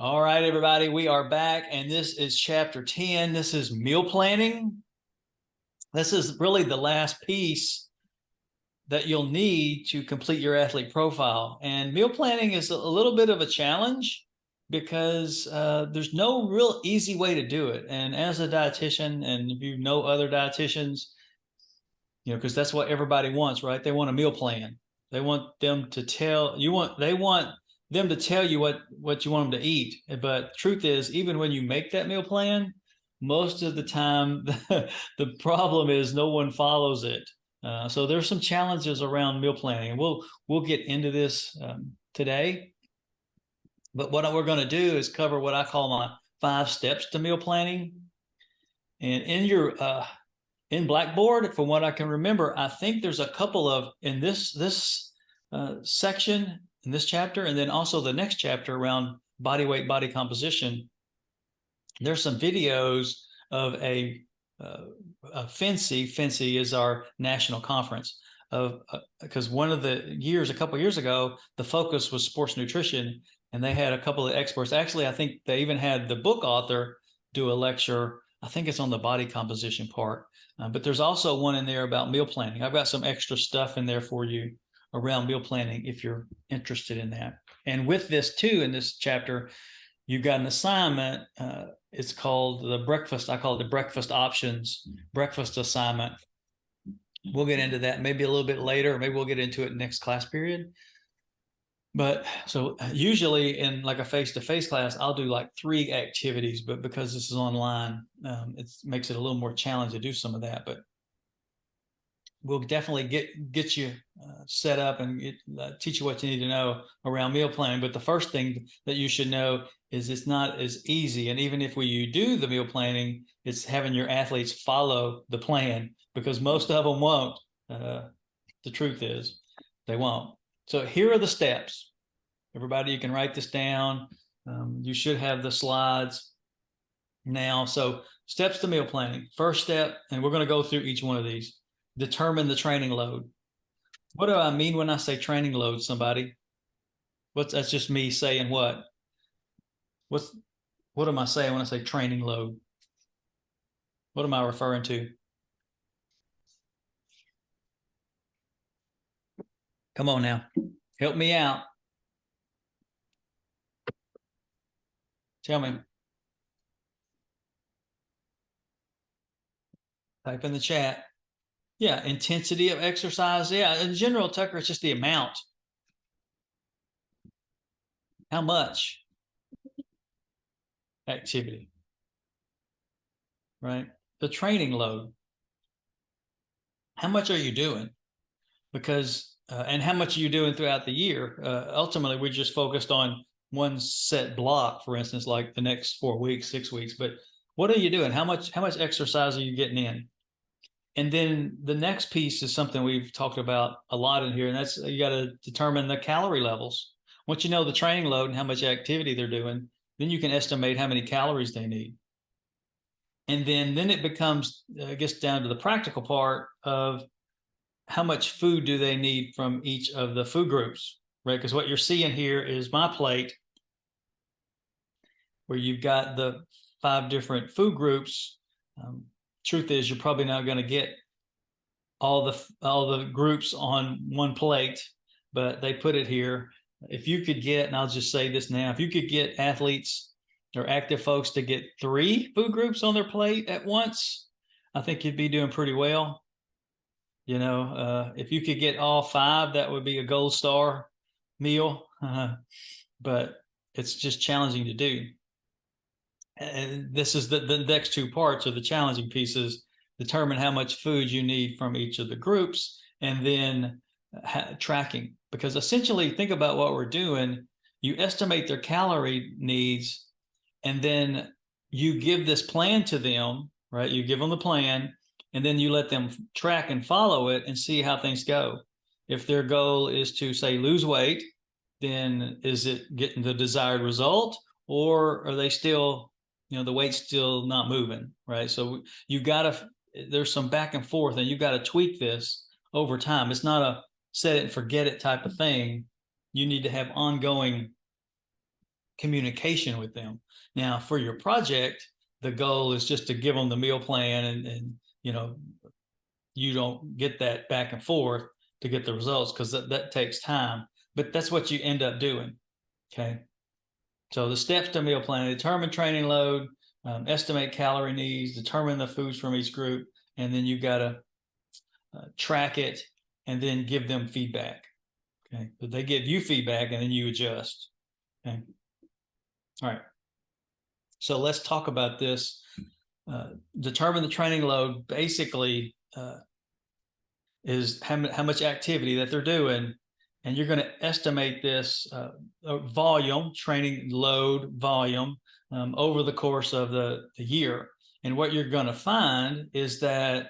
All right, everybody, we are back, and this is chapter 10. This is meal planning. This is really the last piece that you'll need to complete your athlete profile. And meal planning is a little bit of a challenge because there's no real easy way to do it. And as a dietitian, and if you know other dietitians, because that's what everybody wants, right? They want a meal plan. They want them to tell you they want them to tell you what you want them to eat. But truth is, even when you make that meal plan, most of the time the problem is no one follows it. So there's some challenges around meal planning, and we'll get into this today. But what we're going to do is cover what I call my 5 steps to meal planning. And in your in Blackboard, from what I can remember, I think there's a couple of in this section in this chapter, and then also the next chapter around body weight, body composition. There's some videos of a FNCE is our national conference of because one of the years, a couple of years ago, the focus was sports nutrition, and they had a couple of experts. Actually, I think they even had the book author do a lecture. I think it's on the body composition part, but there's also one in there about meal planning. I've got some extra stuff in there for you around meal planning if you're interested in that. And with this too, in this chapter, you've got an assignment. It's called the breakfast. I call it the breakfast options, breakfast assignment. We'll get into that maybe a little bit later, or maybe we'll get into it next class period. But so usually in like a face-to-face class, I'll do like 3 activities, but because this is online, it makes it a little more challenging to do some of that. But we'll definitely get you set up and teach you what you need to know around meal planning. But the first thing that you should know is it's not as easy. And even if you do the meal planning, it's having your athletes follow the plan, because most of them won't. The truth is they won't. So here are the steps. Everybody, you can write this down. You should have the slides now. So steps to meal planning. First step, and we're going to go through each one of these. Determine the training load. What do I mean when I say training load, somebody? That's just me saying what? What am I saying when I say training load? What am I referring to? Come on now. Help me out. Tell me. Type in the chat. Yeah, intensity of exercise. Yeah, in general, Tucker, it's just the amount. How much activity, right? The training load. How much are you doing? Because, and how much are you doing throughout the year? Ultimately, we're just focused on one set block, for instance, like the next 4 weeks, 6 weeks. But what are you doing? How much exercise are you getting in? And then the next piece is something we've talked about a lot in here, and that's you got to determine the calorie levels. Once you know the training load and how much activity they're doing, then you can estimate how many calories they need. And then it becomes, gets down to the practical part of how much food do they need from each of the food groups, right? Because what you're seeing here is my plate where you've got the 5 different food groups. Truth is, you're probably not going to get all the groups on one plate, but they put it here. If you could get, and I'll just say this now, if you could get athletes or active folks to get 3 food groups on their plate at once, I think you'd be doing pretty well. If you could get all 5, that would be a gold star meal, but it's just challenging to do. And this is the next 2 parts of the challenging pieces. Determine how much food you need from each of the groups, and then tracking. Because essentially, think about what we're doing. You estimate their calorie needs, and then you give this plan to them, right? You give them the plan, and then you let them track and follow it and see how things go. If their goal is to, say, lose weight, then is it getting the desired result, or are they still, the weight's still not moving, right? So there's some back and forth, and you got to tweak this over time. It's not a set it and forget it type of thing. You need to have ongoing communication with them. Now, for your project, the goal is just to give them the meal plan, and you know, you don't get that back and forth to get the results, because that takes time. But that's what you end up doing. Okay. So the steps to meal plan: determine training load, estimate calorie needs, determine the foods from each group, and then you got to track it and then give them feedback. Okay. But they give you feedback and then you adjust. Okay. All right. So let's talk about this. Determine the training load basically is how much activity that they're doing. And you're going to estimate this volume, training load volume, over the course of the year. And what you're going to find is that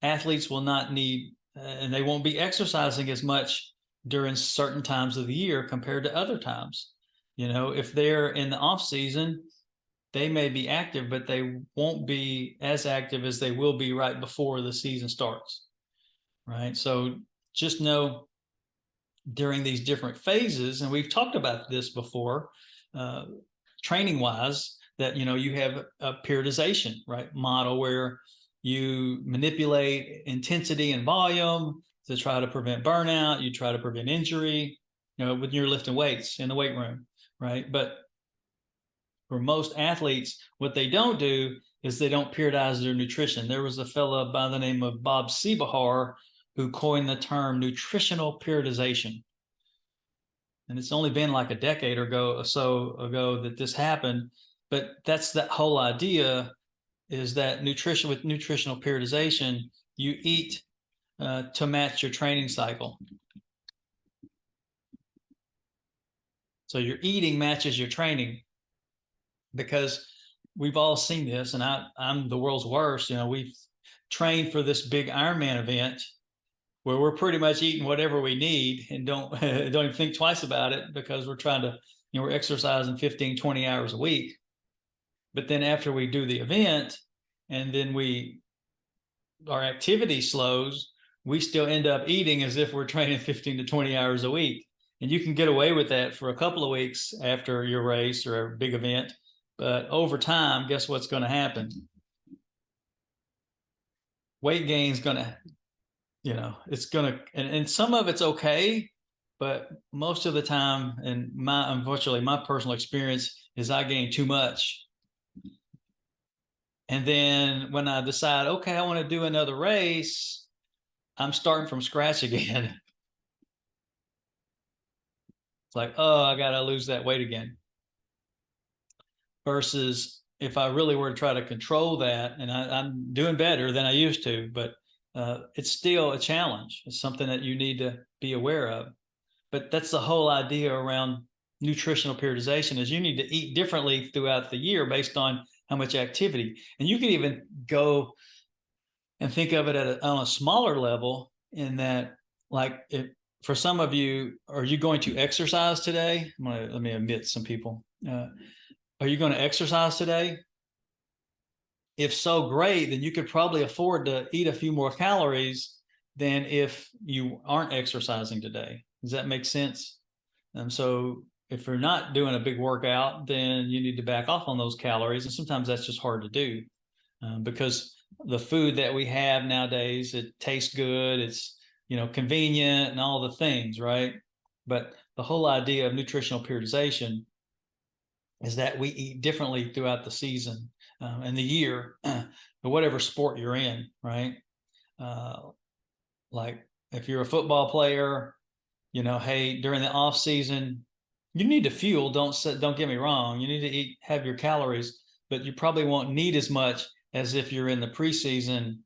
athletes will not need, and they won't be exercising as much during certain times of the year compared to other times. You know, if they're in the off season, they may be active, but they won't be as active as they will be right before the season starts. Right. So just know during these different phases, and we've talked about this before, training wise, that, you know, you have a periodization, right, model where you manipulate intensity and volume to try to prevent burnout. You try to prevent injury, you know, when you're lifting weights in the weight room, right? But for most athletes, what they don't do is they don't periodize their nutrition. There was a fellow by the name of Bob Seebahar who coined the term nutritional periodization. And it's only been like a decade or so ago that this happened. But that's that whole idea, is that with nutritional periodization, you eat to match your training cycle. So your eating matches your training, because we've all seen this, and I'm the world's worst. You know, we've trained for this big Ironman event where we're pretty much eating whatever we need and don't even think twice about it, because we're trying to, you know, we're exercising 15, 20 hours a week. But then after we do the event and then our activity slows, we still end up eating as if we're training 15 to 20 hours a week. And you can get away with that for a couple of weeks after your race or a big event. But over time, guess what's going to happen? Weight gain is going to, you know, it's going to, and some of it's okay, but most of the time, and unfortunately, my personal experience is I gain too much. And then when I decide, okay, I want to do another race, I'm starting from scratch again. It's like, oh, I got to lose that weight again. Versus if I really were to try to control that, and I'm doing better than I used to, but it's still a challenge. It's something that you need to be aware of. But that's the whole idea around nutritional periodization, is you need to eat differently throughout the year based on how much activity. And you can even go and think of it on a smaller level, in that, like, for some of you, are you going to exercise today? Let me admit some people. Are you going to exercise today? If so, great. Then you could probably afford to eat a few more calories than if you aren't exercising today. Does that make sense? So if you're not doing a big workout, then you need to back off on those calories. And sometimes that's just hard to do, because the food that we have nowadays, it tastes good, it's, you know, convenient and all the things, right? But the whole idea of nutritional periodization is that we eat differently throughout the season and the year, or whatever sport you're in, right? Like if you're a football player, you know, hey, during the off season, you need to fuel. Don't get me wrong. You need to have your calories, but you probably won't need as much as if you're in the preseason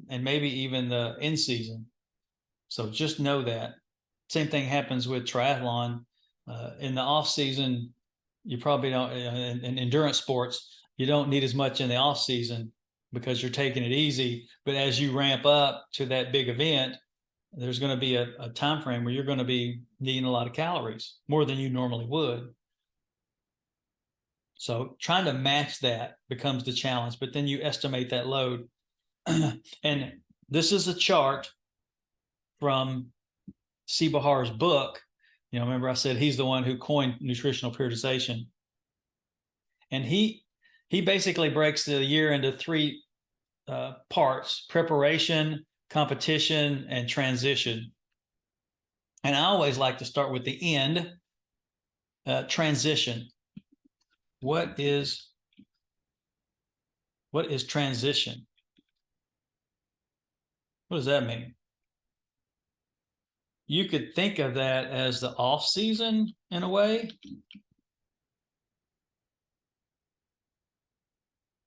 and maybe even the in season. So just know that. Same thing happens with triathlon. In the off season, you probably don't, in endurance sports, you don't need as much in the off season because you're taking it easy. But as you ramp up to that big event, there's going to be a time frame where you're going to be needing a lot of calories, more than you normally would. So trying to match that becomes the challenge, but then you estimate that load. And this is a chart from Seebahar's book, Remember I said he's the one who coined nutritional periodization. And he basically breaks the year into three parts: preparation, competition, and transition. And I always like to start with the end, transition. What is transition? What does that mean? You could think of that as the off season in a way,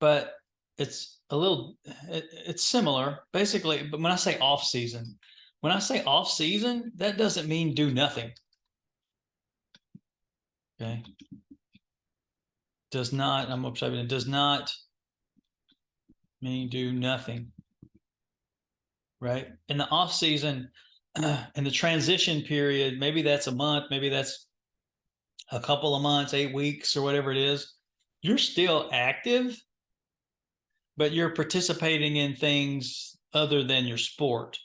but it's similar basically. But when I say off season, that doesn't mean do nothing. Okay. Does not, I'm observing, it does not mean do nothing, right? In the off season, in the transition period, maybe that's a month, maybe that's a couple of months, 8 weeks or whatever it is. You're still active, but you're participating in things other than your sport,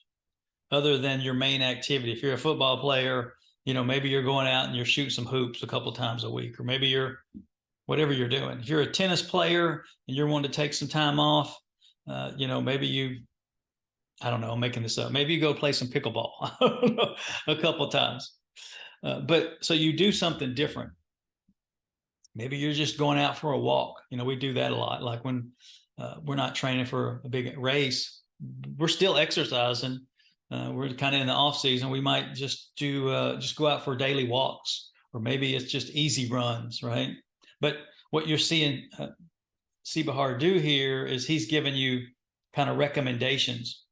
other than your main activity. If you're a football player, maybe you're going out and you're shooting some hoops a couple times a week, or maybe you're whatever you're doing. If you're a tennis player and you're wanting to take some time off, maybe I don't know, I'm making this up. Maybe you go play some pickleball a couple of times. But so you do something different. Maybe you're just going out for a walk. We do that a lot. Like when we're not training for a big race, we're still exercising. We're kind of in the off season. We might just just go out for daily walks, or maybe it's just easy runs, right? But what you're seeing Sibahar do here is he's giving you kind of recommendations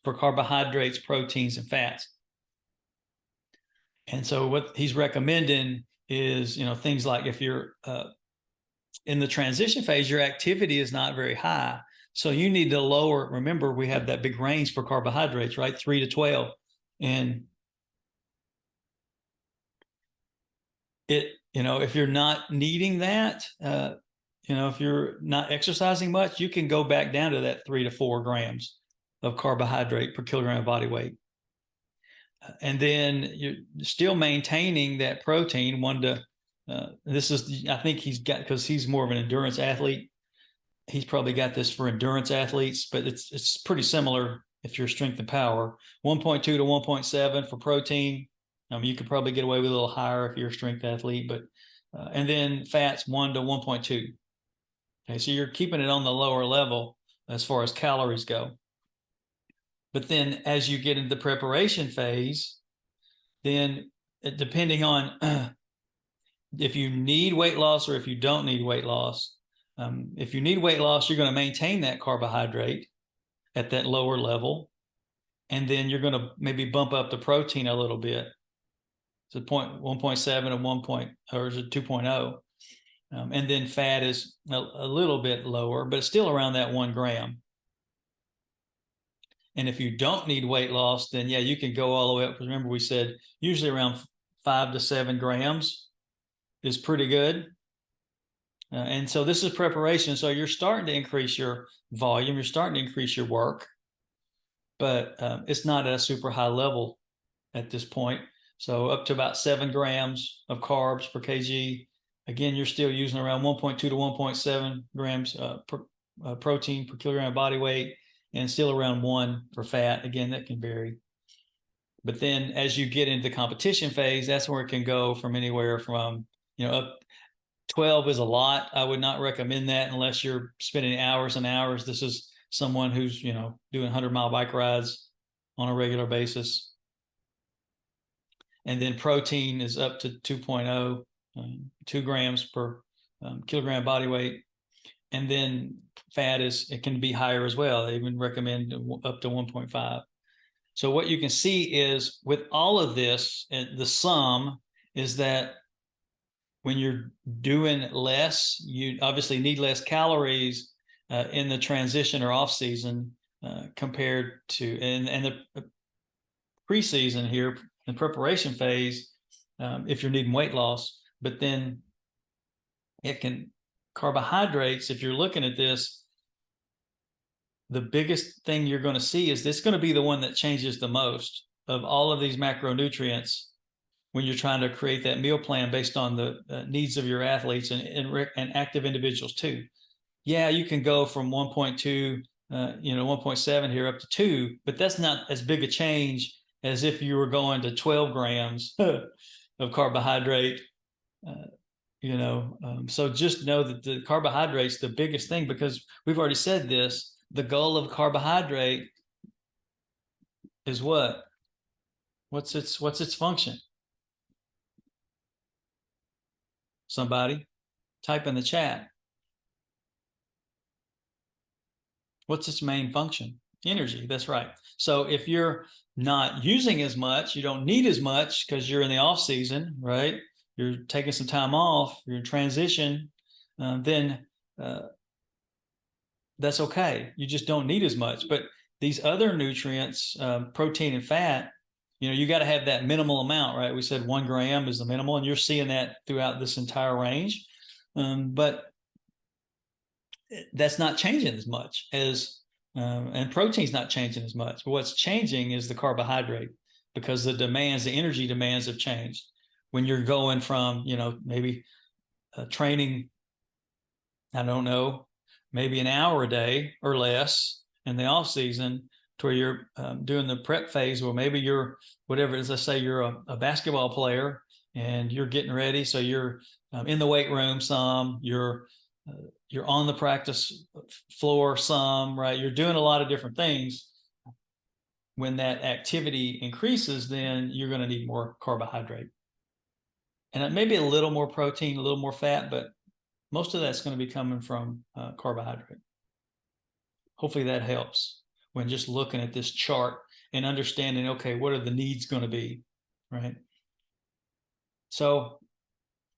for carbohydrates, proteins, and fats. And so what he's recommending is, things like if you're in the transition phase, your activity is not very high. So you need to lower, remember, we have that big range for carbohydrates, right? 3 to 12. And if you're not needing that, if you're not exercising much, you can go back down to that 3 to 4 grams of carbohydrate per kilogram of body weight. And then you're still maintaining that protein I think he's got, because he's more of an endurance athlete. He's probably got this for endurance athletes, but it's pretty similar if you're strength and power. 1.2 to 1.7 for protein. You could probably get away with a little higher if you're a strength athlete, but and then fats 1 to 1.2. Okay, so you're keeping it on the lower level as far as calories go. But then as you get into the preparation phase, then depending on if you need weight loss or if you don't need weight loss, if you need weight loss, you're going to maintain that carbohydrate at that lower level. And then you're going to maybe bump up the protein a little bit. So 1.7 and 1. Or is it 2.0? And then fat is a little bit lower, but it's still around that 1 gram. And if you don't need weight loss, then yeah, you can go all the way up. Remember, we said usually around 5 to 7 grams is pretty good. And so this is preparation. So you're starting to increase your volume. You're starting to increase your work, but it's not at a super high level at this point. So up to about 7 grams of carbs per kg. Again, you're still using around 1.2 to 1.7 grams protein per kilogram of body weight, and still around 1 for fat. Again, that can vary. But then as you get into the competition phase, that's where it can go from anywhere from, up 12 is a lot. I would not recommend that unless you're spending hours and hours. This is someone who's, doing 100-mile bike rides on a regular basis. And then protein is up to 2.0, 2 grams per kilogram body weight. And then fat it can be higher as well. They even recommend up to 1.5. So what you can see is with all of this, the sum is that when you're doing less, you obviously need less calories in the transition or off season compared to and the preseason here, the preparation phase, if you're needing weight loss. But then carbohydrates, if you're looking at this, the biggest thing you're going to see is this going to be the one that changes the most of all of these macronutrients. when you're trying to create that meal plan based on the needs of your athletes and active individuals too. Yeah, you can go from 1.2, 1.7 here up to 2, but that's not as big a change as if you were going to 12 grams of carbohydrate. So just know that the carbohydrate's the biggest thing, because we've already said this. The goal of carbohydrate is what? What's its function? Somebody type in the chat. What's its main function? Energy. That's right. So if you're not using as much, you don't need as much because you're in the off season, right? You're taking some time off, you're in transition, then that's okay. You just don't need as much. But these other nutrients, protein and fat, you got to have that minimal amount, right? We said 1 gram is the minimal, and you're seeing that throughout this entire range. But that's not changing as much and protein's not changing as much. But what's changing is the carbohydrate, because the energy demands have changed. When you're going from, maybe training, I don't know, maybe an hour a day or less in the off season, to where you're doing the prep phase, or maybe you're, whatever it is, let's say you're a basketball player and you're getting ready. So you're in the weight room some, you're on the practice floor some, right? You're doing a lot of different things. When that activity increases, then you're going to need more carbohydrate. And maybe a little more protein, a little more fat, but most of that's going to be coming from carbohydrate. Hopefully that helps when just looking at this chart and understanding, okay, what are the needs going to be, right? So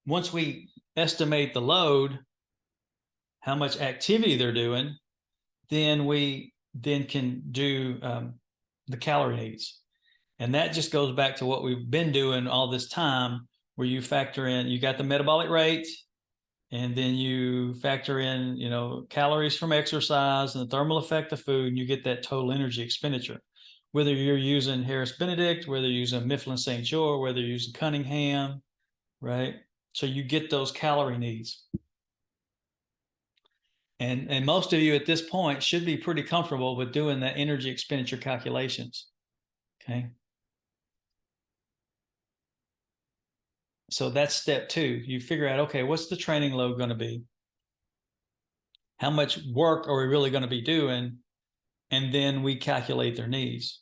once we estimate the load, how much activity they're doing, then we can do the calorie needs. And that just goes back to what we've been doing all this time, where you factor in, you got the metabolic rate, and then you factor in, calories from exercise and the thermal effect of food, and you get that total energy expenditure. Whether you're using Harris Benedict, whether you're using Mifflin St. Joe, whether you're using Cunningham, right? So you get those calorie needs. And most of you at this point should be pretty comfortable with doing the energy expenditure calculations. Okay. So that's step 2. You figure out, okay, what's the training load going to be? How much work are we really going to be doing? And then we calculate their needs.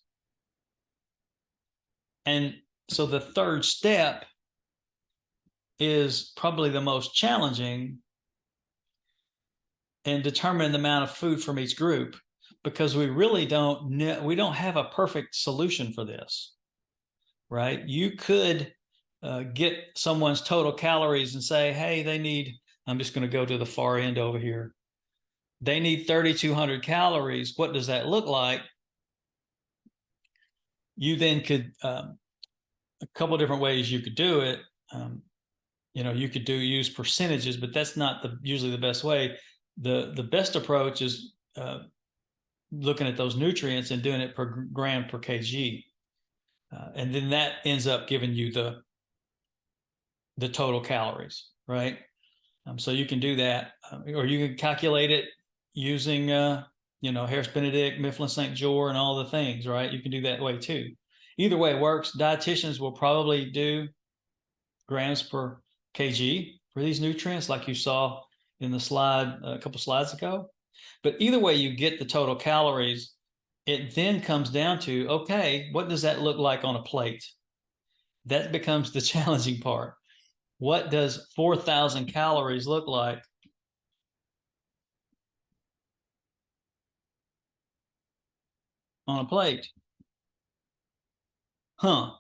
And so the third step is probably the most challenging, and determine the amount of food from each group, because we really don't have a perfect solution for this, right? You could get someone's total calories and say, hey, they need, I'm just going to go to the far end over here. They need 3,200 calories. What does that look like? You then could, a couple of different ways you could do it. You could use percentages, but that's not usually the best way. The best approach is looking at those nutrients and doing it per gram per kg. And then that ends up giving you the total calories, right? So you can do that, or you can calculate it using, Harris Benedict, Mifflin St. Joe, and all the things, right? You can do that way too. Either way works. Dietitians will probably do grams per kg for these nutrients, like you saw in the slide a couple slides ago. But either way you get the total calories, it then comes down to, okay, what does that look like on a plate? That becomes the challenging part. What does 4,000 calories look like on a plate? Huh.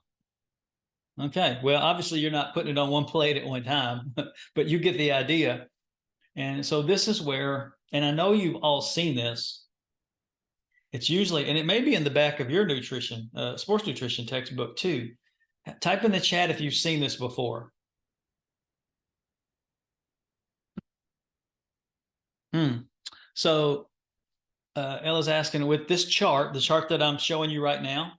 Okay. Well, obviously you're not putting it on one plate at one time, but you get the idea. And so this is where, and I know you've all seen this. It's usually, and it may be in the back of your sports nutrition textbook too. Type in the chat if you've seen this before. So Ella's asking, with this chart, the chart that I'm showing you right now,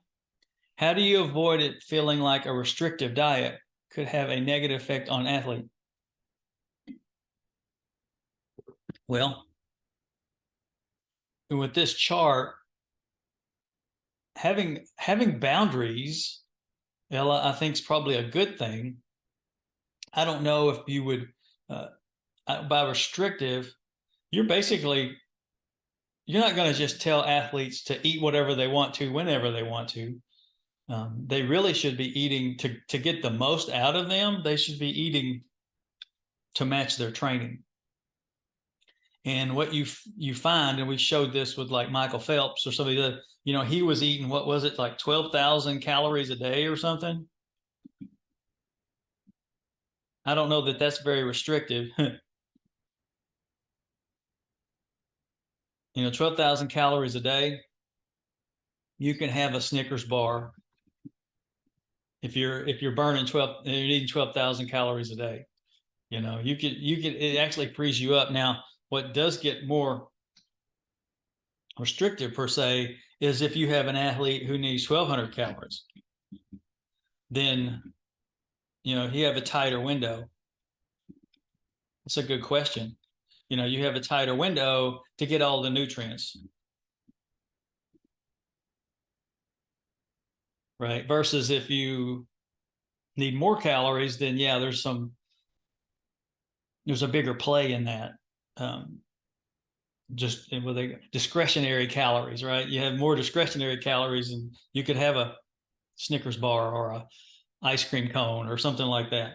How do you avoid it feeling like a restrictive diet could have a negative effect on an athlete? Well, with this chart, having boundaries, Ella, I think is probably a good thing. I don't know if you would, by restrictive, you're basically, you're not going to just tell athletes to eat whatever they want to whenever they want to. They really should be eating to get the most out of them. They should be eating to match their training. And what you find, and we showed this with like Michael Phelps or somebody that, he was eating, what was it, like 12,000 calories a day or something. I don't know that that's very restrictive. 12,000 calories a day. You can have a Snickers bar if you're burning 12, you're eating 12,000 calories a day. It actually frees you up. Now, what does get more restrictive per se is if you have an athlete who needs 1,200 calories, then you have a tighter window. It's a good question. You have a tighter window to get all the nutrients, right? Versus if you need more calories, then yeah, there's a bigger play in that. Just with a discretionary calories, right? You have more discretionary calories, and you could have a Snickers bar or a ice cream cone or something like that.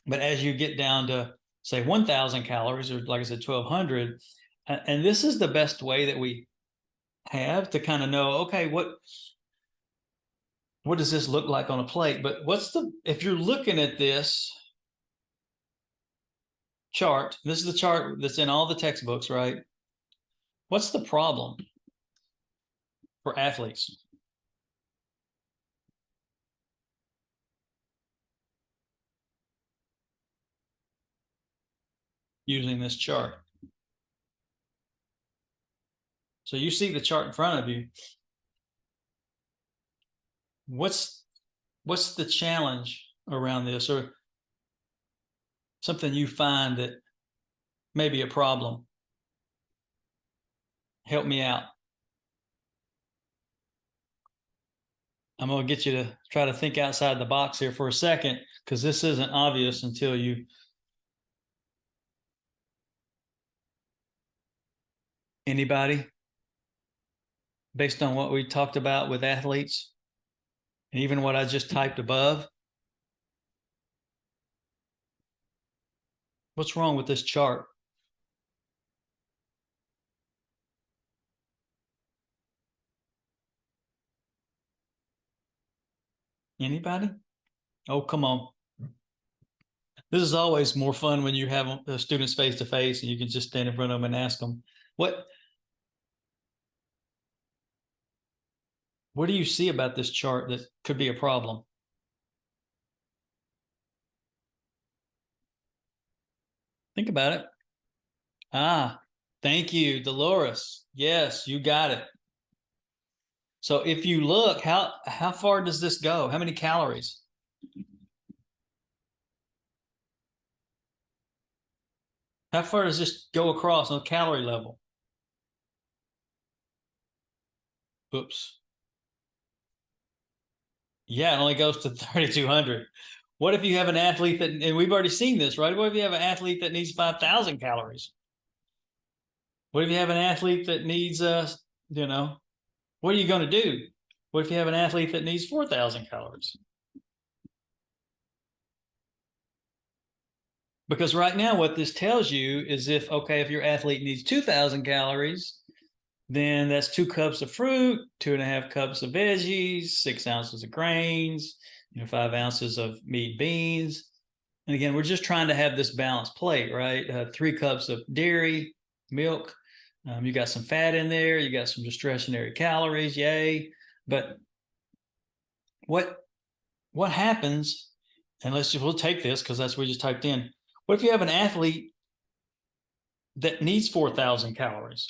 But as you get down to say 1,000 calories, or like I said, 1,200, and this is the best way that we have to kind of know, okay, what does this look like on a plate? But if you're looking at this chart, this is the chart that's in all the textbooks, right? What's the problem for athletes? Using this chart. So you see the chart in front of you. What's the challenge around this, or something you find that may be a problem? Help me out. I'm going to get you to try to think outside the box here for a second, because this isn't obvious until you. Anybody? Based on what we talked about with athletes, and even what I just typed above? What's wrong with this chart? Anybody? Oh, come on. This is always more fun when you have the students face to face and you can just stand in front of them and ask them, what do you see about this chart that could be a problem? Think about it. Thank you, Dolores. Yes, you got it. So if you look, how far does this go? How many calories? How far does this go across on the calorie level? Oops. Yeah, it only goes to 3,200. What if you have an athlete that, and we've already seen this, right? What if you have an athlete that needs 5,000 calories? What if you have an athlete that needs, what are you going to do? What if you have an athlete that needs 4,000 calories? Because right now, what this tells you is if your athlete needs 2,000 calories, then that's 2 cups of fruit, 2.5 cups of veggies, 6 ounces of grains, 5 ounces of meat, beans. And again, we're just trying to have this balanced plate, right? 3 cups of dairy, milk. You got some fat in there. You got some discretionary calories, yay. But what happens, and we'll take this because that's what we just typed in. What if you have an athlete that needs 4,000 calories?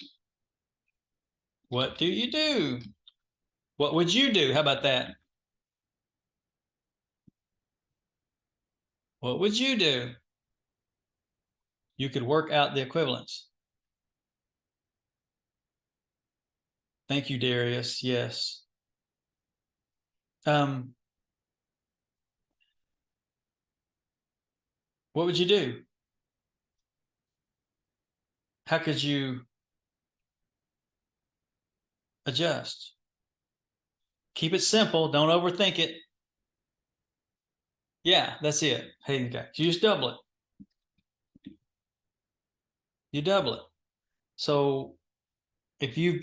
What do you do? What would you do? How about that? What would you do? You could work out the equivalence. Thank you, Darius. Yes. Um, what would you do? How could you adjust? Keep it simple. Don't overthink it. Yeah, that's it. Hey, okay. You just double it. You double it. So if you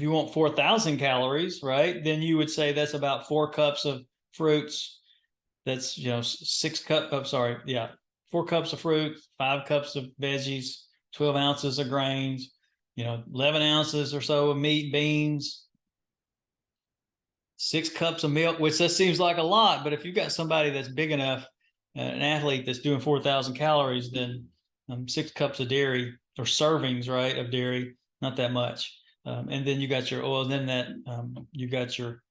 want 4,000 calories, right, then you would say that's about 4 cups of fruits. That's 6 cup. I'm sorry, yeah, 4 cups of fruit, 5 cups of veggies, 12 ounces of grains, 11 ounces or so of meat, beans, 6 cups of milk, which that seems like a lot, but if you've got somebody that's big enough, an athlete that's doing 4,000 calories, then 6 cups of dairy or servings, right, of dairy, not that much. And then you got your oil, and then you got your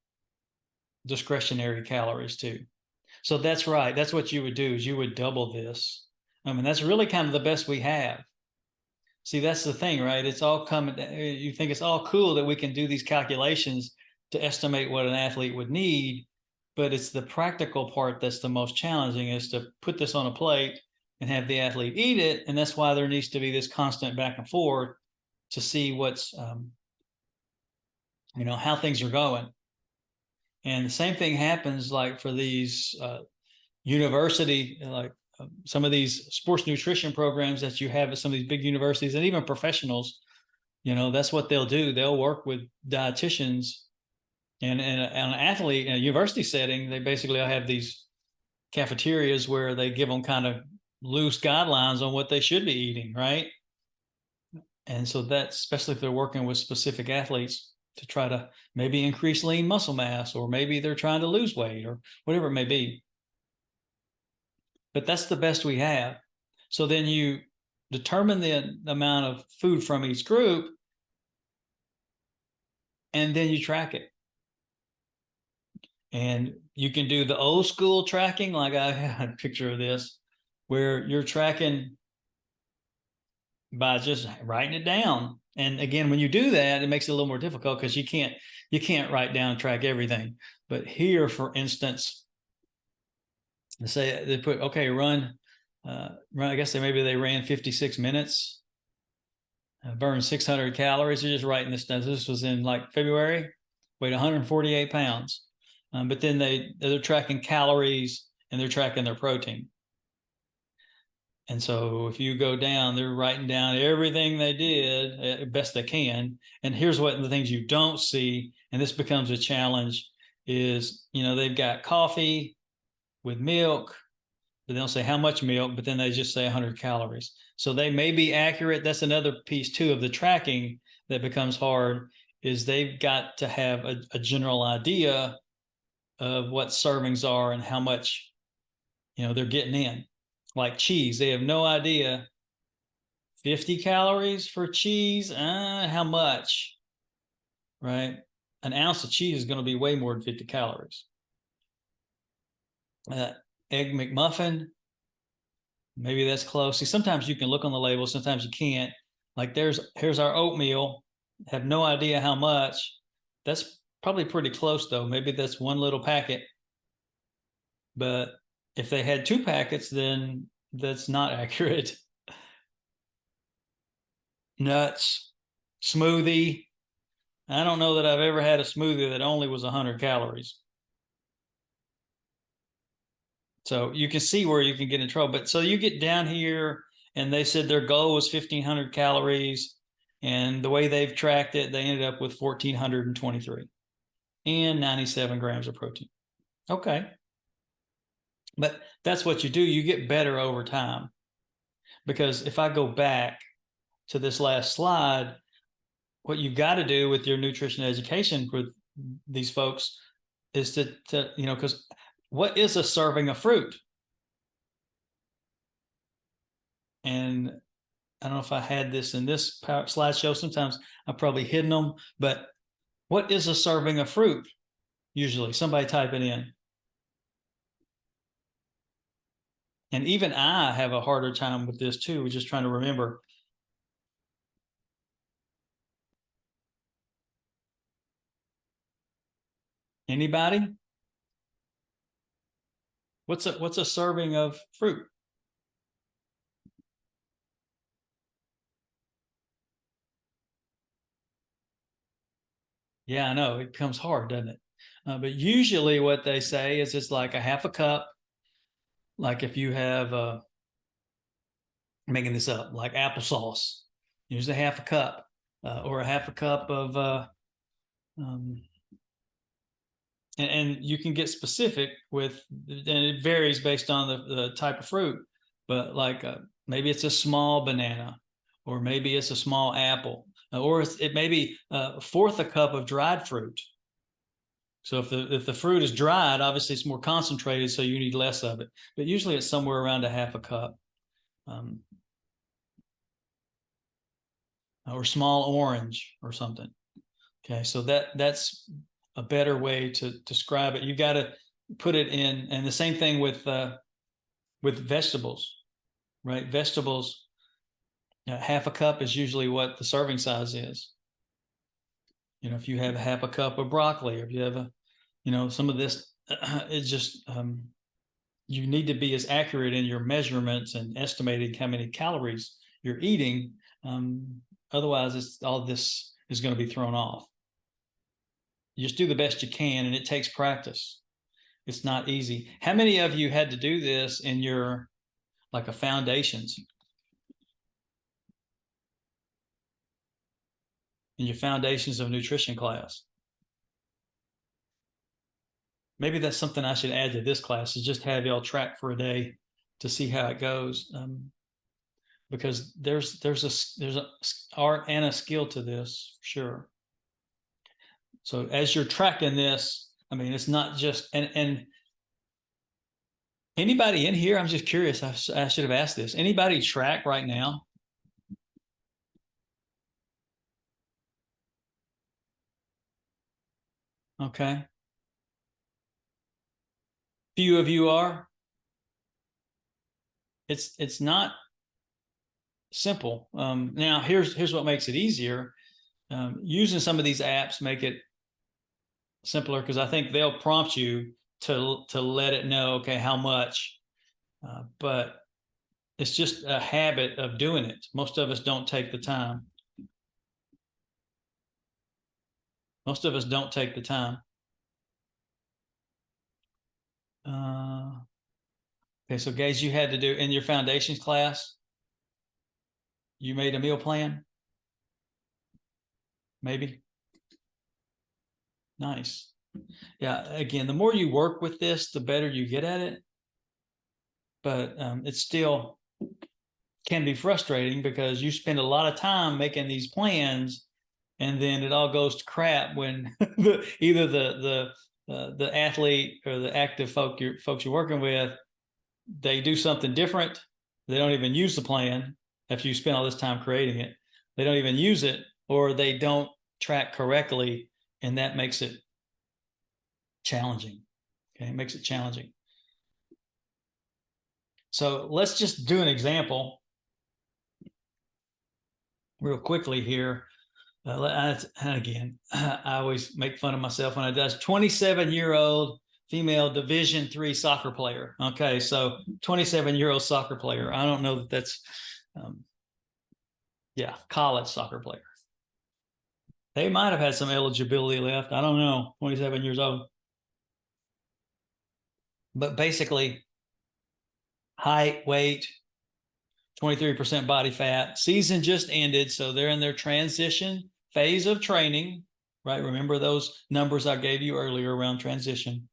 discretionary calories too. So that's right. That's what you would do is you would double this. I mean, that's really kind of the best we have. See, that's the thing, right? It's all coming. You think it's all cool that we can do these calculations to estimate what an athlete would need, but it's the practical part that's the most challenging is to put this on a plate and have the athlete eat it. And that's why there needs to be this constant back and forth to see what's, how things are going. And the same thing happens like for these university, like some of these sports nutrition programs that you have at some of these big universities and even professionals, that's what they'll do. They'll work with dietitians and an athlete in a university setting. They basically have these cafeterias where they give them kind of loose guidelines on what they should be eating, right? And so that's especially if they're working with specific athletes to try to maybe increase lean muscle mass, or maybe they're trying to lose weight or whatever it may be. But that's the best we have. So then you determine the amount of food from each group, and then you track it. And you can do the old school tracking, like I had a picture of this, where you're tracking by just writing it down. And again, when you do that, it makes it a little more difficult because you can't write down and track everything. But here, for instance, say they put run. I guess maybe they ran 56 minutes, burned 600 calories. They're just writing this down. This was in like February, weighed 148 pounds. But then they're tracking calories and they're tracking their protein. And so if you go down, they're writing down everything they did best they can. And here's what the things you don't see, and this becomes a challenge, is they've got coffee with milk, but they don't say how much milk, but then they just say 100 calories. So they may be accurate. That's another piece too of the tracking that becomes hard, is they've got to have a general idea of what servings are and how much they're getting in. Like cheese, they have no idea. 50 calories for cheese, how much, right? An ounce of cheese is going to be way more than 50 calories. Egg McMuffin, maybe that's close. See, sometimes you can look on the label, sometimes you can't. Like here's our oatmeal, have no idea how much. That's probably pretty close though. Maybe that's one little packet. But if they had 2 packets, then that's not accurate. Nuts, smoothie. I don't know that I've ever had a smoothie that only was 100 calories. So you can see where you can get in trouble. But so you get down here, and they said their goal was 1,500 calories. And the way they've tracked it, they ended up with 1,423 and 97 grams of protein. Okay. But that's what you do. You get better over time. Because if I go back to this last slide, what you've got to do with your nutrition education with these folks is to because what is a serving of fruit? And I don't know if I had this in this slideshow. Sometimes I've probably hidden them, but What is a serving of fruit? Usually, somebody type it in. And even I have a harder time with this too. We're just trying to remember. Anybody? What's a serving of fruit? Yeah, I know it becomes hard, doesn't it? But usually, what they say is it's like a half a cup. Like if you have, making this up, like applesauce, use a half a cup, or a half a cup of, um, and you can get specific with, and it varies based on the type of fruit, but like maybe it's a small banana, or maybe it's a small apple, or it may be a fourth a cup of dried fruit. So if the fruit is dried, obviously it's more concentrated, so you need less of it. But usually it's somewhere around a half a cup, um, or small orange or something. Okay, so that's a better way to describe it. You got to put it in, and the same thing with vegetables, right? Vegetables, half a cup is usually what the serving size is. If you have half a cup of broccoli, or if you have some of this, it's just you need to be as accurate in your measurements and estimating how many calories you're eating. Otherwise, all this is going to be thrown off. You just do the best you can, and it takes practice. It's not easy. How many of you had to do this in your like a foundations? In your foundations of nutrition class? Maybe that's something I should add to this class, is just have y'all track for a day to see how it goes. Because there's a art and a skill to this, for sure. So as you're tracking this, I mean, it's not just, and anybody in here, I'm just curious, I should have asked this. Anybody track right now? Okay. Few of you are. It's not simple. Now here's what makes it easier. Using some of these apps make it simpler, because I think they'll prompt you to let it know, okay, how much. But it's just a habit of doing it. Most of us don't take the time. Most of us don't take the time. Okay, so guys, you had to do in your foundations class, you made a meal plan? Maybe? Nice. Yeah, again, the more you work with this, the better you get at it. But it still can be frustrating, because you spend a lot of time making these plans, and then it all goes to crap when either the athlete or the active folks you're working with, they do something different. They don't even use the plan after you spend all this time creating it. They don't even use it, or they don't track correctly, and that makes it challenging. Okay, it makes it challenging. So let's just do an example real quickly here. And again, I always make fun of myself when I do. 27-year-old female Division III soccer player. Okay, so 27-year-old soccer player. I don't know that that's, college soccer player. They might have had some eligibility left. I don't know. 27 years old. But basically, height, weight, 23% body fat. Season just ended, so they're in their transition phase of training, right? Remember those numbers I gave you earlier around transition,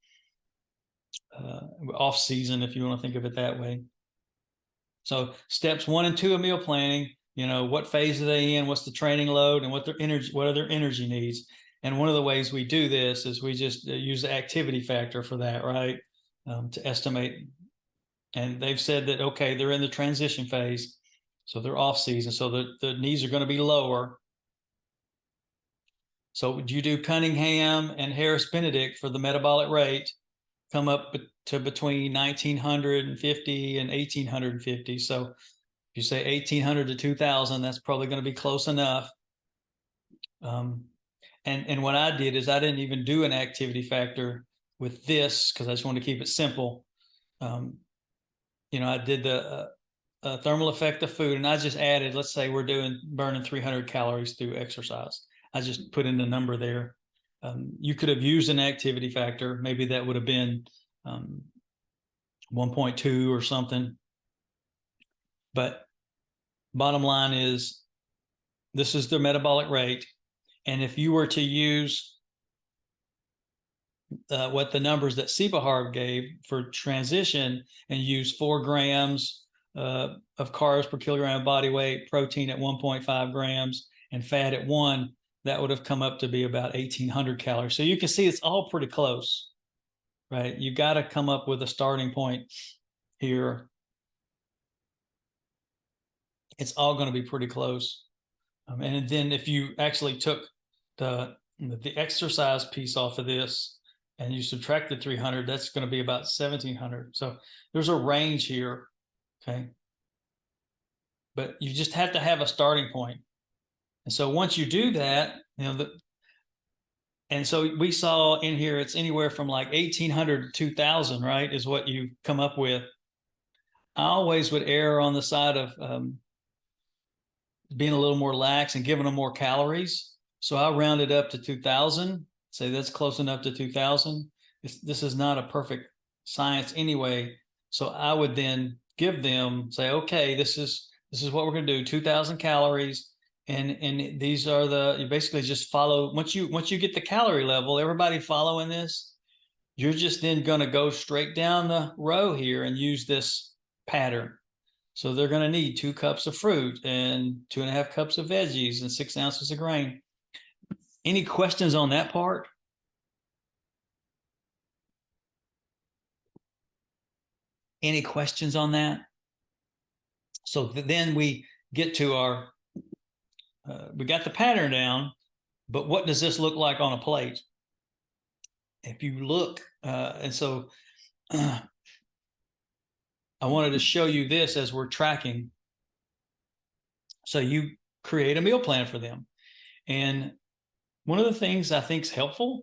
off season, if you want to think of it that way. So steps 1 and 2 of meal planning, what phase are they in, what's the training load, and what are their energy needs. And one of the ways we do this is we just use the activity factor for that, right? To estimate. And they've said that, okay, they're in the transition phase, so they're off season, so the needs are going to be lower. So you do Cunningham and Harris Benedict for the metabolic rate, come up to between 1950 and 1850. So if you say 1800 to 2000, that's probably going to be close enough. And what I did is I didn't even do an activity factor with this because I just wanted to keep it simple. I did the thermal effect of food, and I just added, let's say we're burning 300 calories through exercise. I just put in the number there. You could have used an activity factor. Maybe that would have been 1.2 or something. But bottom line is, this is the metabolic rate. And if you were to use what the numbers that Siebeharb gave for transition and use 4 grams of carbs per kilogram of body weight, protein at 1.5 grams, and fat at 1, that would have come up to be about 1,800 calories. So you can see it's all pretty close, right? You got to come up with a starting point here. It's all going to be pretty close. And then if you actually took the exercise piece off of this and you subtracted 300, that's going to be about 1,700. So there's a range here, okay? But you just have to have a starting point. And so once you do that, and so we saw in here, it's anywhere from like 1,800 to 2,000, right, is what you come up with. I always would err on the side of being a little more lax and giving them more calories. So I rounded up to 2,000, say that's close enough to 2,000. This is not a perfect science anyway. So I would then give them, say, okay, this is what we're going to do, 2,000 calories. And these are you basically just follow, once you get the calorie level, everybody following this, you're just then going to go straight down the row here and use this pattern. So they're going to need 2 cups of fruit and 2.5 cups of veggies and 6 ounces of grain. Any questions on that part? Any questions on that? So then we get to we got the pattern down, but what does this look like on a plate? If you look, and so I wanted to show you this as we're tracking. So you create a meal plan for them. And one of the things I think is helpful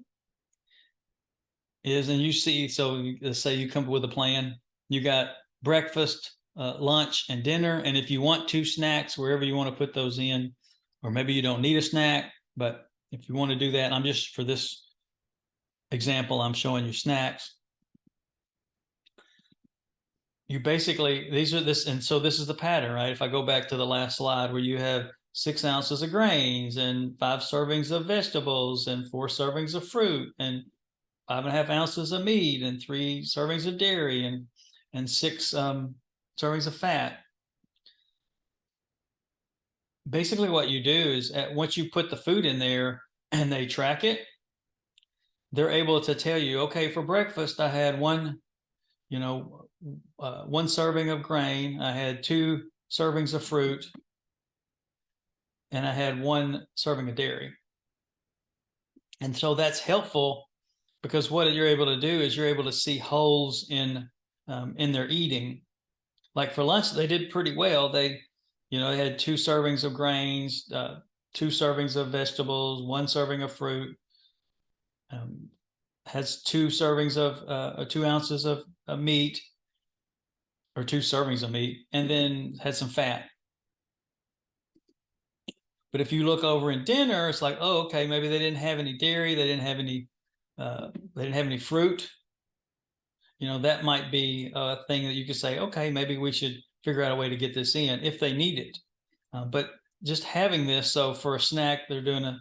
is, and you see, so let's say you come up with a plan, you got breakfast, lunch, and dinner. And if you want 2 snacks, wherever you want to put those in, or maybe you don't need a snack, but if you want to do that, I'm just, for this example, I'm showing you snacks. You basically, and so this is the pattern, right? If I go back to the last slide where you have 6 ounces of grains and 5 servings of vegetables and 4 servings of fruit and 5.5 ounces of meat and 3 servings of dairy and 6 servings of fat. Basically what you do is once you put the food in there and they track it, they're able to tell you, okay, for breakfast, I had 1 serving of grain, I had 2 servings of fruit, and I had 1 serving of dairy. And so that's helpful because what you're able to do is you're able to see holes in their eating. Like for lunch, they did pretty well. They had 2 servings of grains, 2 servings of vegetables, 1 serving of fruit, has 2 servings of 2 ounces of meat, or 2 servings of meat, and then had some fat. But if you look over in dinner, it's like, oh, okay, maybe they didn't have any dairy, they didn't have any fruit. That might be a thing that you could say, okay, maybe we should figure out a way to get this in if they need it. But just having this, so for a snack, they're doing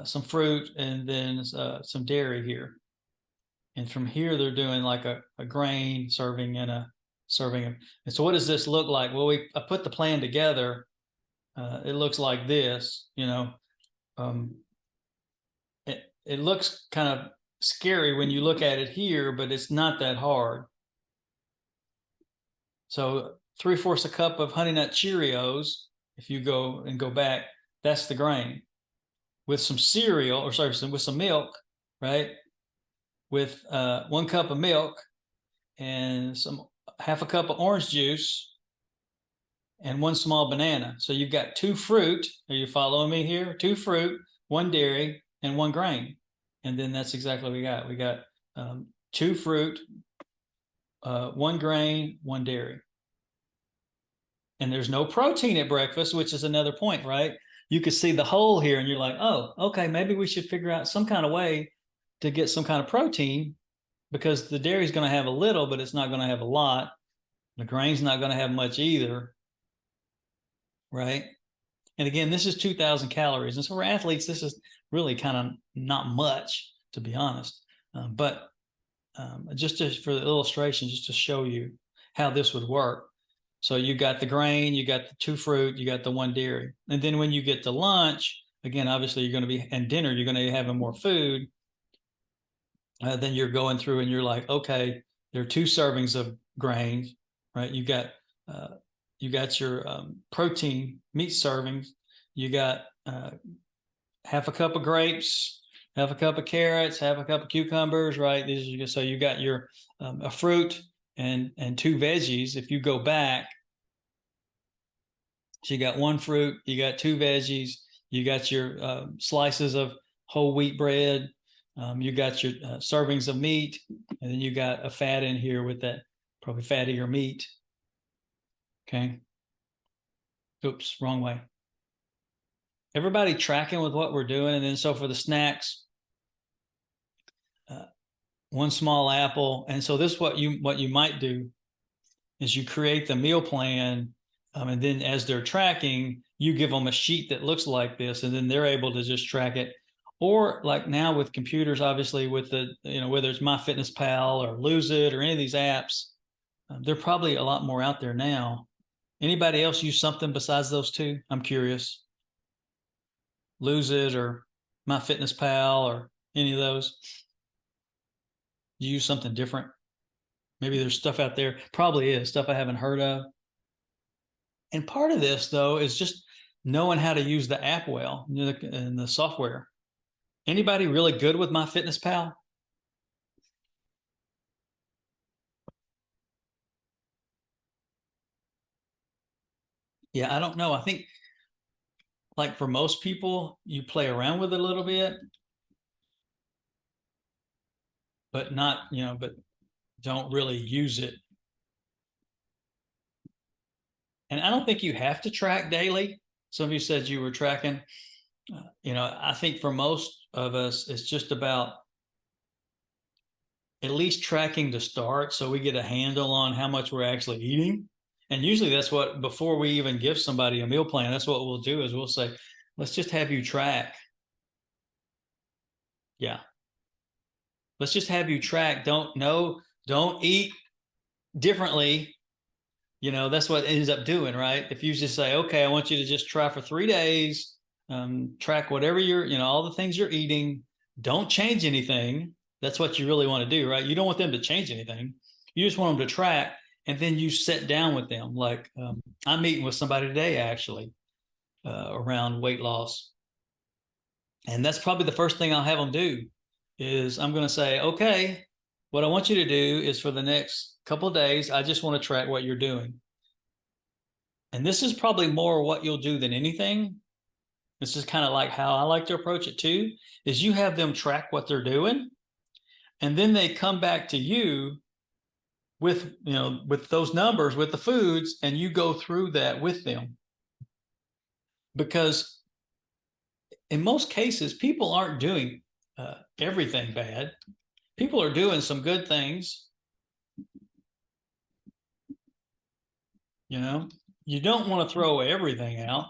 some fruit and then some dairy here. And from here, they're doing like a grain serving and a serving. And so what does this look like? Well, I put the plan together. It looks like this, it looks kind of scary when you look at it here, but it's not that hard. So 3/4 a cup of Honey Nut Cheerios, if you go back, that's the grain. with some cereal, or sorry, with some milk, right? With 1 cup of milk and half a cup of orange juice and 1 small banana. So you've got 2 fruit. Are you following me here? 2 fruit, 1 dairy, and 1 grain. And then that's exactly what we got. We got 2 fruit, 1 grain, 1 dairy. And there's no protein at breakfast, which is another point, right? You could see the hole here and you're like, oh, okay, maybe we should figure out some kind of way to get some kind of protein, because the dairy is going to have a little, but it's not going to have a lot. The grain's not going to have much either, right? And again, this is 2,000 calories. And so for athletes, this is really kind of not much, to be honest. But just for the illustration, just to show you how this would work. So you got the grain, you got the 2 fruit, you got the 1 dairy. And then when you get to lunch, again, obviously you're going to be, and dinner, you're going to be having more food. Then you're going through and you're like, okay, there are 2 servings of grains, right? You got your protein meat servings. You got half a cup of grapes, half a cup of carrots, half a cup of cucumbers, right? So you got your a fruit and 2 veggies. If you go back, so you got 1 fruit, you got 2 veggies, you got your slices of whole wheat bread, you got your servings of meat, and then you got a fat in here with that probably fattier meat. Okay. Oops, wrong way. Everybody tracking with what we're doing. And then so for the snacks, 1 small apple. And so this, what you might do is you create the meal plan, and then as they're tracking, you give them a sheet that looks like this, and then they're able to just track it. Or like now with computers, obviously with the, whether it's MyFitnessPal or Lose It or any of these apps, they're probably a lot more out there now. Anybody else use something besides those 2? I'm curious. Lose It or MyFitnessPal or any of those? You use something different? Maybe there's stuff out there. Probably is stuff I haven't heard of. And part of this, though, is just knowing how to use the app well and the software. Anybody really good with MyFitnessPal? Yeah, I don't know. I think like for most people, you play around with it a little bit, but not, but don't really use it. And I don't think you have to track daily. Some of you said you were tracking. I think for most of us, it's just about at least tracking to start, so we get a handle on how much we're actually eating. And usually that's what, before we even give somebody a meal plan, that's what we'll do, is we'll say, let's just have you track. Yeah. Let's just have you track. Don't eat differently. That's what it ends up doing, right? If you just say, okay, I want you to just try for 3 days, track whatever all the things you're eating, don't change anything. That's what you really want to do, right? You don't want them to change anything. You just want them to track, and then you sit down with them. Like I'm meeting with somebody today, actually, around weight loss. And that's probably the first thing I'll have them do is I'm going to say, okay, what I want you to do is for the next couple of days, I just want to track what you're doing. And this is probably more what you'll do than anything. This is kind of like how I like to approach it too, is you have them track what they're doing. And then they come back to you with, with those numbers, with the foods, and you go through that with them. Because in most cases, people aren't doing everything bad. People are doing some good things. You don't want to throw everything out.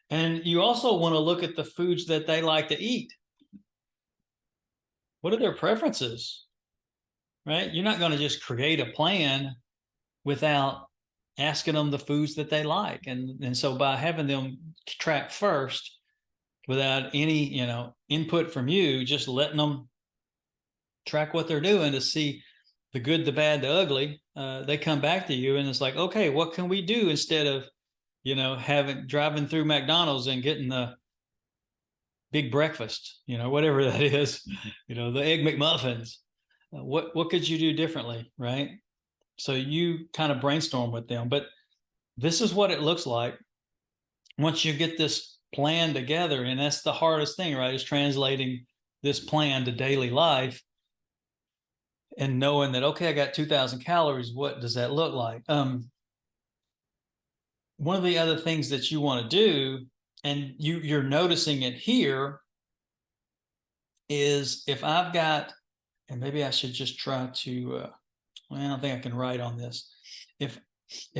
And you also want to look at the foods that they like to eat. What are their preferences? Right? You're not going to just create a plan without asking them the foods that they like. And so by having them track first without any, input from you, just letting them track what they're doing to see the good, the bad, the ugly, they come back to you and it's like, okay, what can we do instead of, driving through McDonald's and getting the big breakfast, whatever that is, the Egg McMuffins. What could you do differently, right? So you kind of brainstorm with them, but this is what it looks like once you get this plan together. And that's the hardest thing, right? Is translating this plan to daily life and knowing that, okay, I got 2,000 calories. What does that look like? One of the other things that you want to do, and you're noticing it here, is if I've got, and maybe I should just try to, well, I don't think I can write on this. If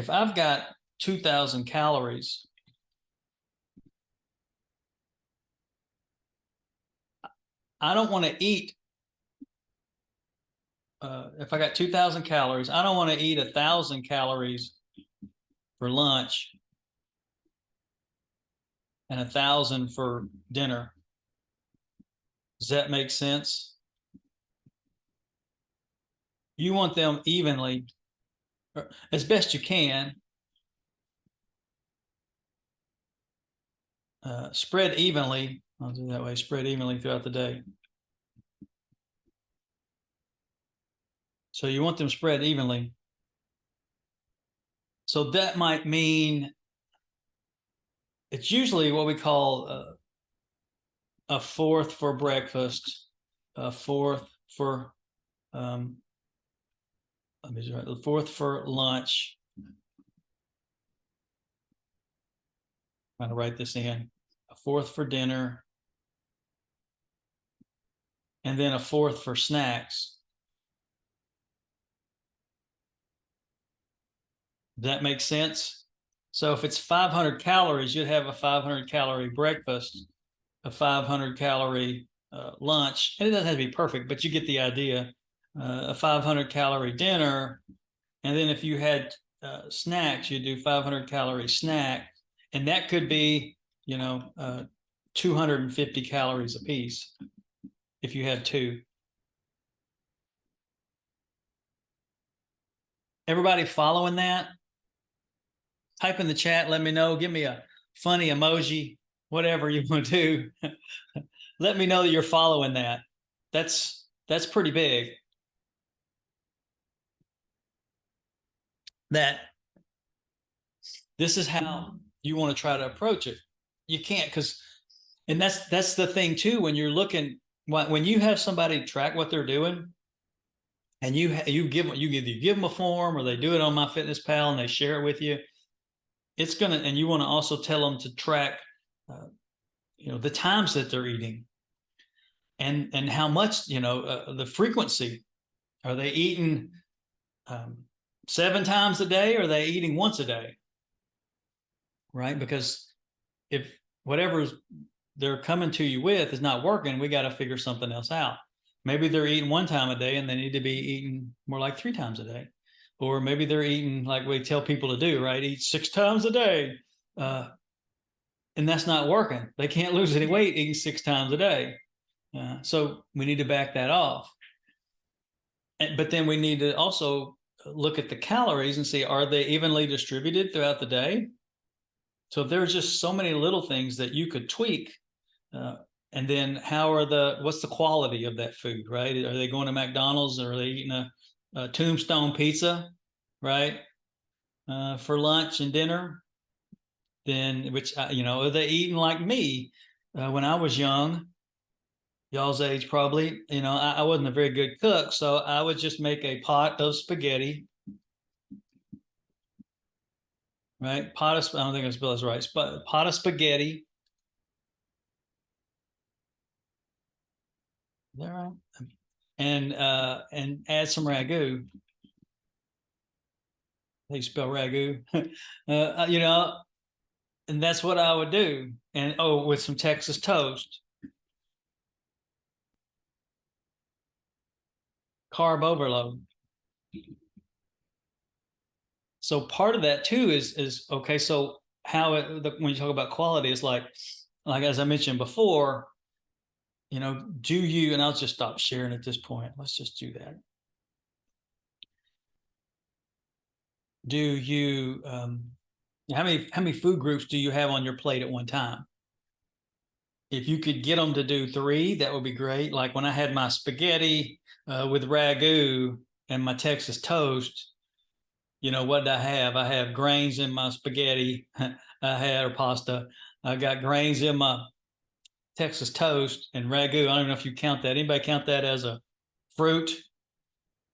I've got 2,000 calories, I don't want to eat. If I got 2,000 calories, I don't want to eat 1,000 calories for lunch and 1,000 for dinner. Does that make sense? You want them evenly, as best you can, spread evenly. I'll do it that way, spread evenly throughout the day. So you want them spread evenly. So that might mean it's usually what we call a fourth for breakfast, a fourth for the fourth for lunch. I'm trying to write this in. A fourth for dinner, and then a fourth for snacks. Does that make sense? So if it's 500 calories, you'd have a 500 calorie breakfast, a 500 calorie lunch, and it doesn't have to be perfect, but you get the idea. A 500 calorie dinner, and then if you had snacks, you do 500 calorie snack, and that could be 250 calories a piece if you have two. Everybody following that? Type in the chat, let me know, give me a funny emoji, whatever you want to do. Let me know that you're following that. That's pretty big. That this is how you want to try to approach it. You can't, and that's the thing too, when you're looking, when you have somebody track what they're doing, and you give them a form, or they do it on MyFitnessPal and they share it with you, it's gonna, and you want to also tell them to track the times that they're eating, and how much, the frequency. Are they eating 7 times a day, or are they eating once a day? Right? Because if whatever they're coming to you with is not working, we got to figure something else out. Maybe they're eating 1 time a day and they need to be eating more like 3 times a day. Or maybe they're eating like we tell people to do, right? Eat 6 times a day. And that's not working. They can't lose any weight eating 6 times a day. So we need to back that off. But then we need to also look at the calories and see, are they evenly distributed throughout the day? So if there's just so many little things that you could tweak, and then what's the quality of that food, right? Are they going to McDonald's, or are they eating a Tombstone pizza, right? For lunch and dinner? Then, are they eating like me? When I was young, y'all's age probably, I wasn't a very good cook, so I would just make a pot of spaghetti, right? I don't think I spelled this right, but pot of spaghetti. Is that right? And add some ragu. They spell ragu, and that's what I would do. And with some Texas toast, carb overload. So part of that too is okay. So when you talk about quality, it's like as I mentioned before, do you, and I'll just stop sharing at this point. Let's just do that. Do you, how many food groups do you have on your plate at one time? if you could get them to do 3, that would be great. Like when I had my spaghetti with ragu and my Texas toast, what did I have? I have grains in my spaghetti. I had or pasta. I got grains in my Texas toast and ragu. I don't even know if you count that. Anybody count that as a fruit?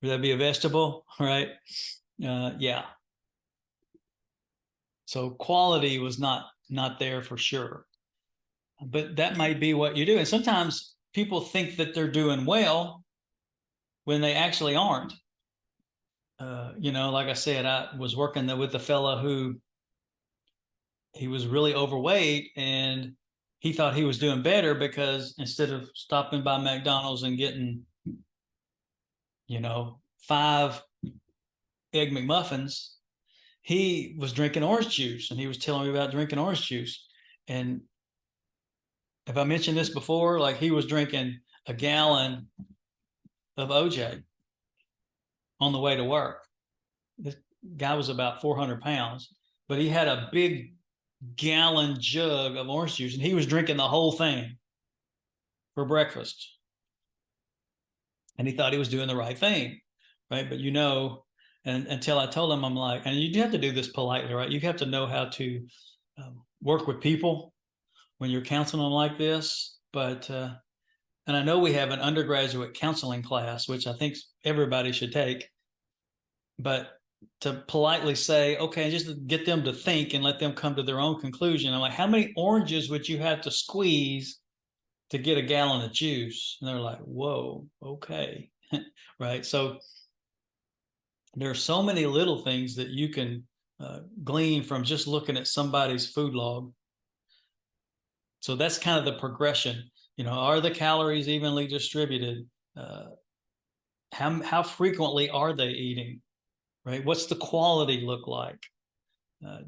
Would that be a vegetable? Right? Yeah. So quality was not there for sure. But that might be what you do. And sometimes people think that they're doing well when they actually aren't. Like I said, I was working with a fellow who he was really overweight and he thought he was doing better because instead of stopping by McDonald's and getting, 5 egg McMuffins, he was drinking orange juice and he was telling me about drinking orange juice. And have I mentioned this before? Like he was drinking a gallon of OJ on the way to work. This guy was about 400 pounds, but he had a big gallon jug of orange juice and he was drinking the whole thing for breakfast. And he thought he was doing the right thing, right? But and until I told him, I'm like, and you have to do this politely, right? You have to know how to work with people when you're counseling them like this. But and I know we have an undergraduate counseling class, which I think everybody should take. But to politely say, okay, just to get them to think and let them come to their own conclusion. I'm like, how many oranges would you have to squeeze to get a gallon of juice? And they're like, whoa, okay. Right. So there are so many little things that you can glean from just looking at somebody's food log. So that's kind of the progression. Are the calories evenly distributed? How frequently are they eating? Right? What's the quality look like?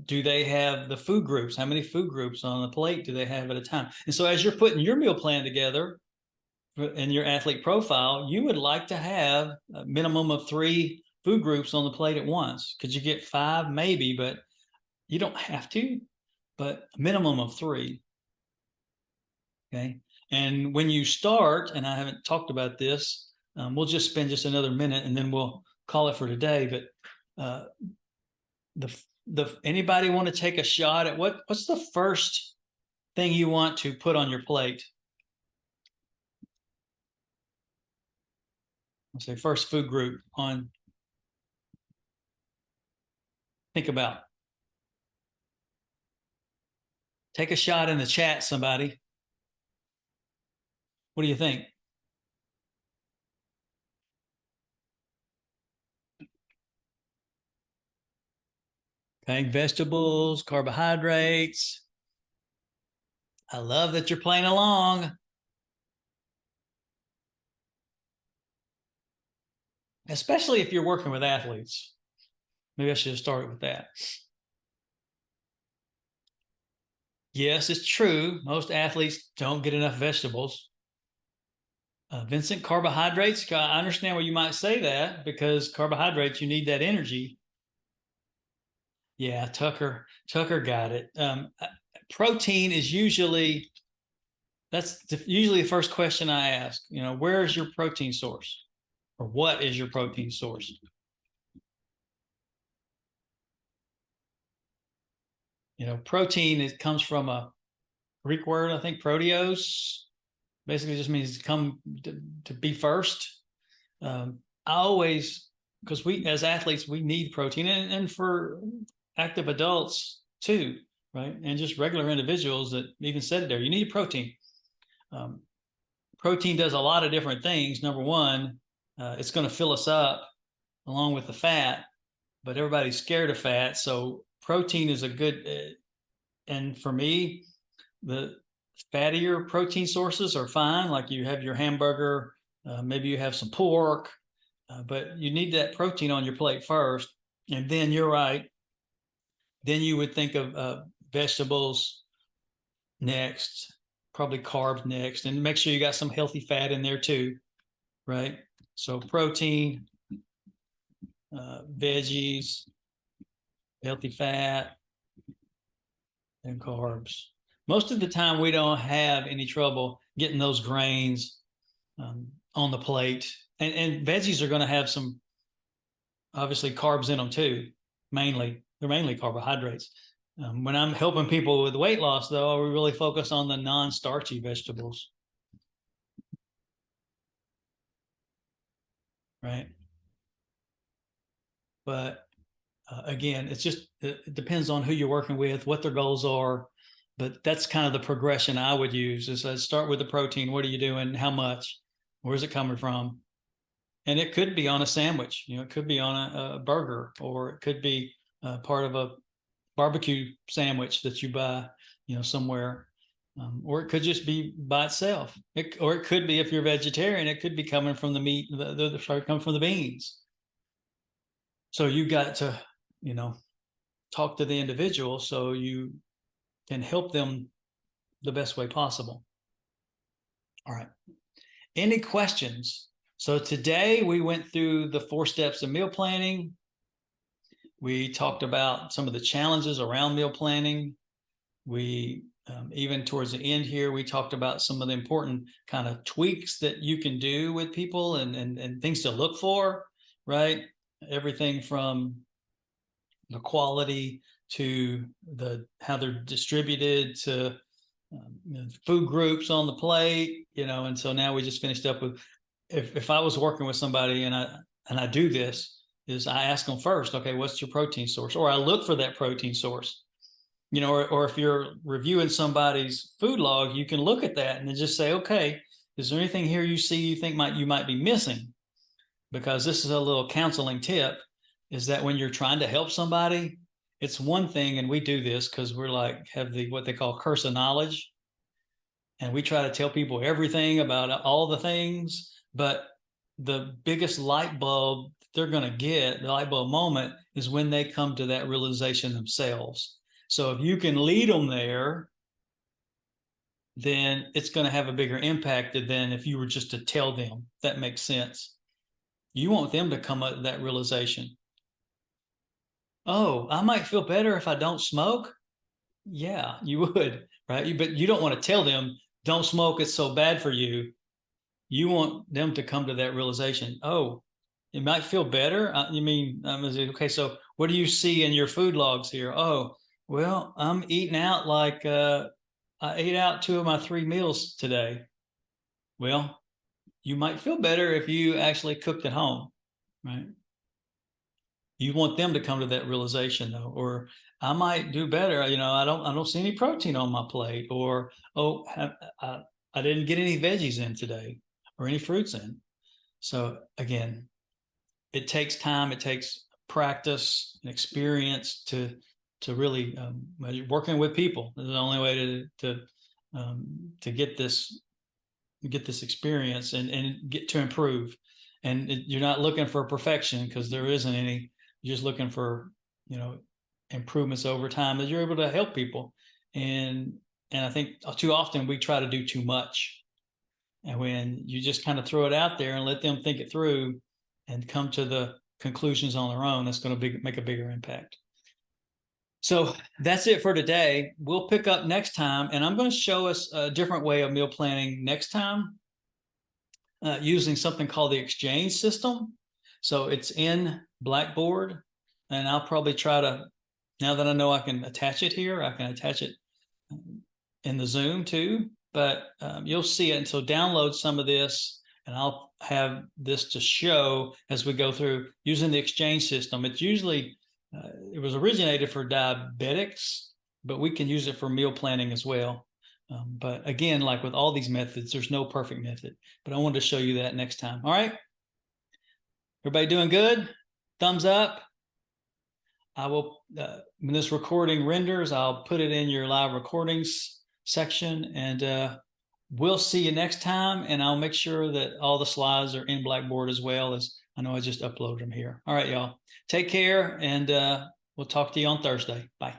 Do they have the food groups? How many food groups on the plate do they have at a time? And so as you're putting your meal plan together in your athlete profile, you would like to have a minimum of 3 food groups on the plate at once. Could you get 5? Maybe, but you don't have to, but a minimum of 3. Okay. And when you start, and I haven't talked about this, we'll just spend just another minute and then we'll call it for today. But anybody want to take a shot at what's the first thing you want to put on your plate? Let's say first food group on. Think about. Take a shot in the chat, somebody. What do you think? Okay, vegetables, carbohydrates. I love that you're playing along. Especially if you're working with athletes. Maybe I should have started with that. Yes, it's true. Most athletes don't get enough vegetables. Vincent, carbohydrates, I understand why you might say that because carbohydrates, you need that energy. Yeah, Tucker got it. Protein is usually the first question I ask. Where is your protein source, or what is your protein source? Protein comes from a Greek word, I think, proteos. Basically, just means come to be first. I always, because we as athletes we need protein, and for active adults too, right? And just regular individuals that even said it there, you need protein. Protein does a lot of different things. Number one, it's going to fill us up along with the fat, but everybody's scared of fat. So protein is a good, and for me, the fattier protein sources are fine. Like you have your hamburger, maybe you have some pork, but you need that protein on your plate first. And then you're right. Then you would think of vegetables next, probably carbs next, and make sure you got some healthy fat in there too, right? So protein, veggies, healthy fat, and carbs. most of the time we don't have any trouble getting those grains on the plate. And veggies are going to have some, obviously, carbs in them too. They're mainly carbohydrates. When I'm helping people with weight loss, though, we really focus on the non-starchy vegetables. Right. But again, it depends on who you're working with, what their goals are. But that's kind of the progression I would use is I'd start with the protein. What are you doing? How much? Where's it coming from? And it could be on a sandwich, it could be on a burger, or it could be part of a barbecue sandwich that you buy, somewhere. Or it could just be by itself. Or it could be, if you're vegetarian, it could be coming from the meat, coming from the beans. So you got to, talk to the individual so you can help them the best way possible. All right. Any questions? So today we went through the 4 steps of meal planning. We talked about some of the challenges around meal planning. We, even towards the end here, we talked about some of the important kind of tweaks that you can do with people and things to look for, right? Everything from the quality to how they're distributed to food groups on the plate, and so now we just finished up with, if I was working with somebody and I do this, is I ask them first, okay, what's your protein source? Or I look for that protein source, or if you're reviewing somebody's food log, you can look at that and then just say, okay, is there anything here you see you think you might be missing? Because this is a little counseling tip, is that when you're trying to help somebody, it's one thing, and we do this because we're have what they call curse of knowledge. And we try to tell people everything about all the things, but the biggest light bulb they're going to get, the light bulb moment, is when they come to that realization themselves. So if you can lead them there, then it's going to have a bigger impact than if you were just to tell them. If that makes sense. You want them to come up with that realization. Oh, I might feel better if I don't smoke. Yeah, you would, right? But you don't want to tell them, don't smoke, it's so bad for you. You want them to come to that realization. Oh, it might feel better. You mean, okay, so what do you see in your food logs here? Oh, well, I'm eating out I ate out 2 of my 3 meals today. Well, you might feel better if you actually cooked at home, right? You want them to come to that realization, though. Or I might do better. I don't see any protein on my plate. Or, oh, I didn't get any veggies in today or any fruits in. So again, it takes time. It takes practice and experience to really working with people. This is the only way to get this experience and get to improve. And you're not looking for perfection, because there isn't any. You're just looking for improvements over time that you're able to help people. And I think too often we try to do too much. And when you just kind of throw it out there and let them think it through and come to the conclusions on their own, that's going to make a bigger impact. So that's it for today. We'll pick up next time, and I'm going to show us a different way of meal planning next time, using something called the exchange system. So it's in Blackboard, and I'll probably try to, now that I know I can attach it here, I can attach it in the Zoom too, but you'll see it. And so download some of this, and I'll have this to show as we go through using the exchange system. It's usually, it was originated for diabetics, but we can use it for meal planning as well. But again, like with all these methods, there's no perfect method, but I wanted to show you that next time. All right. Everybody doing good? Thumbs up. I will, when this recording renders, I'll put it in your live recordings section, and we'll see you next time. And I'll make sure that all the slides are in Blackboard as well, as I know I just uploaded them here. All right, y'all. Take care, and we'll talk to you on Thursday. Bye.